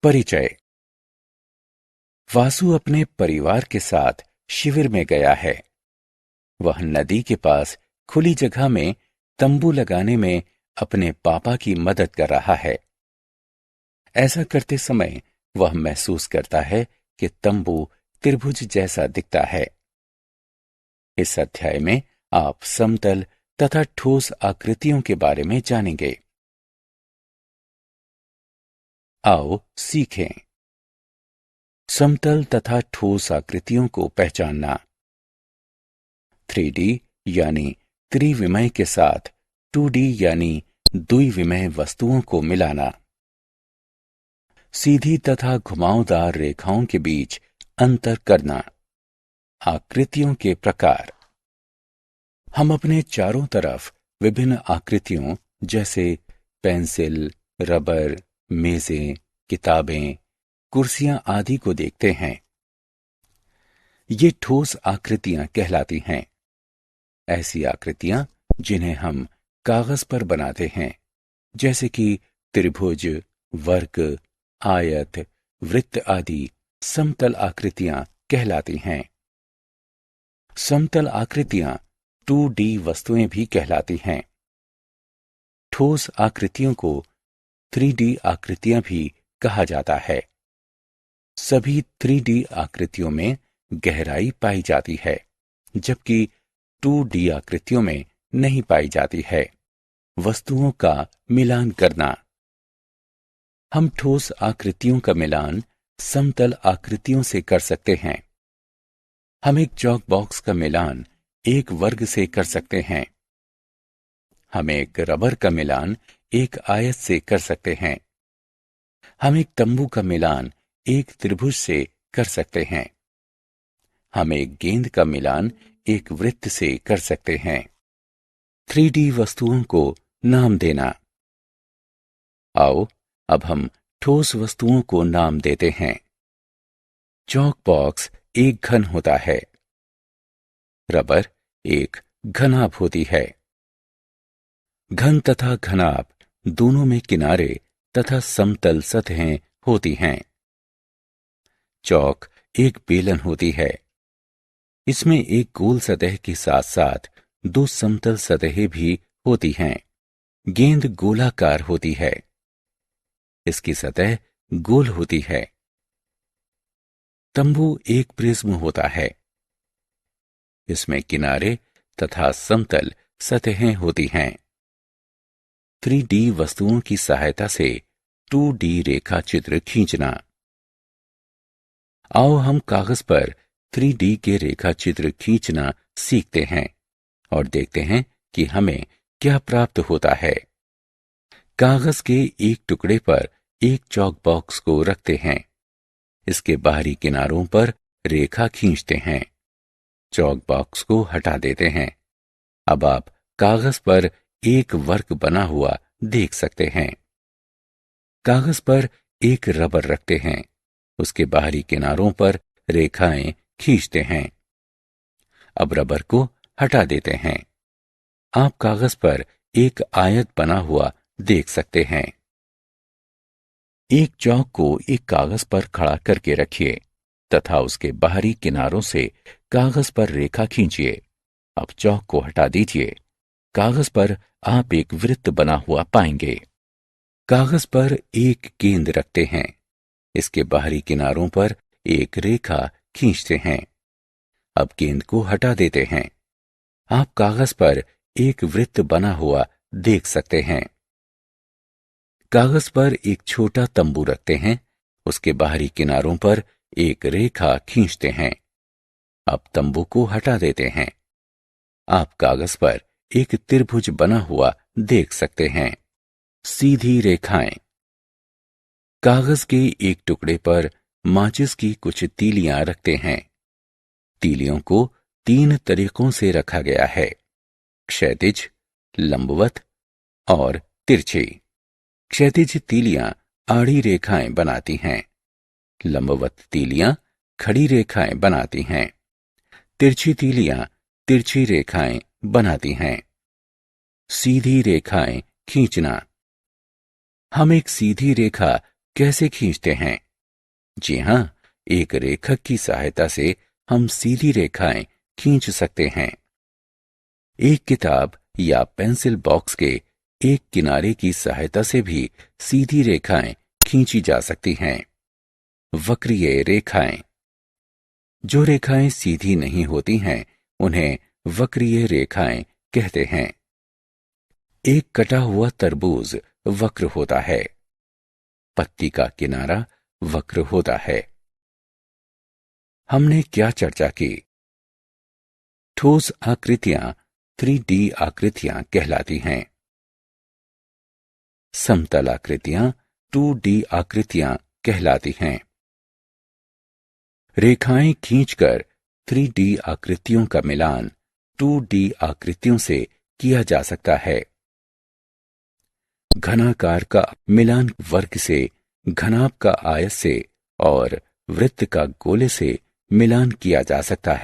परिचय। वासु अपने परिवार के साथ शिविर में गया है। वह नदी के पास खुली जगह में तंबू लगाने में अपने पापा की मदद कर रहा है। ऐसा करते समय वह महसूस करता है कि तंबू त्रिभुज जैसा दिखता है। इस अध्याय में आप समतल तथा ठोस आकृतियों के बारे में जानेंगे। आओ सीखें। समतल तथा ठोस आकृतियों को पहचानना। 3D यानी त्रिविमय के साथ 2D यानी द्विविमय वस्तुओं को मिलाना। सीधी तथा घुमावदार रेखाओं के बीच अंतर करना। आकृतियों के प्रकार। हम अपने चारों तरफ विभिन्न आकृतियों जैसे पेंसिल, रबर, मेजें, किताबें, कुर्सियां आदि को देखते हैं। ये ठोस आकृतियां कहलाती हैं। ऐसी आकृतियां जिन्हें हम कागज पर बनाते हैं, जैसे कि त्रिभुज, वर्ग, आयत, वृत्त आदि समतल आकृतियां कहलाती हैं। समतल आकृतियां 2D वस्तुएं भी कहलाती हैं। ठोस आकृतियों को 3D आकृतियां भी कहा जाता है। सभी 3D आकृतियों में गहराई पाई जाती है, जबकि 2D आकृतियों में नहीं पाई जाती है। वस्तुओं का मिलान करना। हम ठोस आकृतियों का मिलान समतल आकृतियों से कर सकते हैं। हम एक चॉक बॉक्स का मिलान एक वर्ग से कर सकते हैं। हम एक रबर का मिलान एक आयत से कर सकते हैं। हम एक तंबू का मिलान एक त्रिभुज से कर सकते हैं। हम एक गेंद का मिलान एक वृत्त से कर सकते हैं। 3D वस्तुओं को नाम देना। आओ अब हम ठोस वस्तुओं को नाम देते हैं। चॉक बॉक्स एक घन होता है। रबर एक घनाभ होती है। घन तथा घनाभ दोनों में किनारे तथा समतल सतहें होती हैं। चौक एक बेलन होती है। इसमें एक गोल सतह के साथ साथ दो समतल सतहें भी होती हैं। गेंद गोलाकार होती है। इसकी सतह गोल होती है। तंबू एक प्रिज्म होता है। इसमें किनारे तथा समतल सतहें होती हैं। 3D वस्तुओं की सहायता से 2D रेखा चित्र खींचना। आओ हम कागज पर 3D के रेखा चित्र खींचना सीखते हैं और देखते हैं कि हमें क्या प्राप्त होता है। कागज के एक टुकड़े पर एक चॉक बॉक्स को रखते हैं। इसके बाहरी किनारों पर रेखा खींचते हैं। चॉक बॉक्स को हटा देते हैं। अब आप कागज पर एक वर्ग बना हुआ देख सकते हैं। कागज पर एक रबर रखते हैं। उसके बाहरी किनारों पर रेखाएं खींचते हैं। अब रबर को हटा देते हैं। आप कागज पर एक आयत बना हुआ देख सकते हैं। एक चौक को एक कागज पर खड़ा करके रखिए तथा उसके बाहरी किनारों से कागज पर रेखा खींचिए। अब चौक को हटा दीजिए। कागज पर आप एक वृत्त बना हुआ पाएंगे। कागज पर एक गेंद रखते हैं। इसके बाहरी किनारों पर एक रेखा खींचते हैं। अब गेंद को हटा देते हैं। आप कागज पर एक वृत्त बना हुआ देख सकते हैं। कागज पर एक छोटा तंबू रखते हैं। उसके बाहरी किनारों पर एक रेखा खींचते हैं। अब तंबू को हटा देते हैं। आप कागज पर एक त्रिभुज बना हुआ देख सकते हैं। सीधी रेखाएं। कागज के एक टुकड़े पर माचिस की कुछ तीलियां रखते हैं। तीलियों को 3 तरीकों से रखा गया है: क्षैतिज, लंबवत और तिरछी। क्षैतिज तीलियां आड़ी रेखाएं बनाती हैं। लंबवत तीलियां खड़ी रेखाएं बनाती हैं। तिरछी तीलियां तिरछी रेखाएं बनाती हैं। सीधी रेखाएं खींचना। हम एक सीधी रेखा कैसे खींचते हैं? जी हां, एक रेखक की सहायता से हम सीधी रेखाएं खींच सकते हैं। एक किताब या पेंसिल बॉक्स के एक किनारे की सहायता से भी सीधी रेखाएं खींची जा सकती हैं। वक्रीय रेखाएं। जो रेखाएं सीधी नहीं होती हैं, उन्हें वक्रीय रेखाएं कहते हैं। एक कटा हुआ तरबूज वक्र होता है। पत्ती का किनारा वक्र होता है। हमने क्या चर्चा की? ठोस आकृतियां 3D आकृतियां कहलाती हैं। समतल आकृतियां 2D आकृतियां कहलाती हैं। रेखाएं खींचकर 3D आकृतियों का मिलान 2D आकृतियों से किया जा सकता है। घनाकार का मिलान वर्ग से, घनाभ का आयत से और वृत्त का गोले से मिलान किया जा सकता है।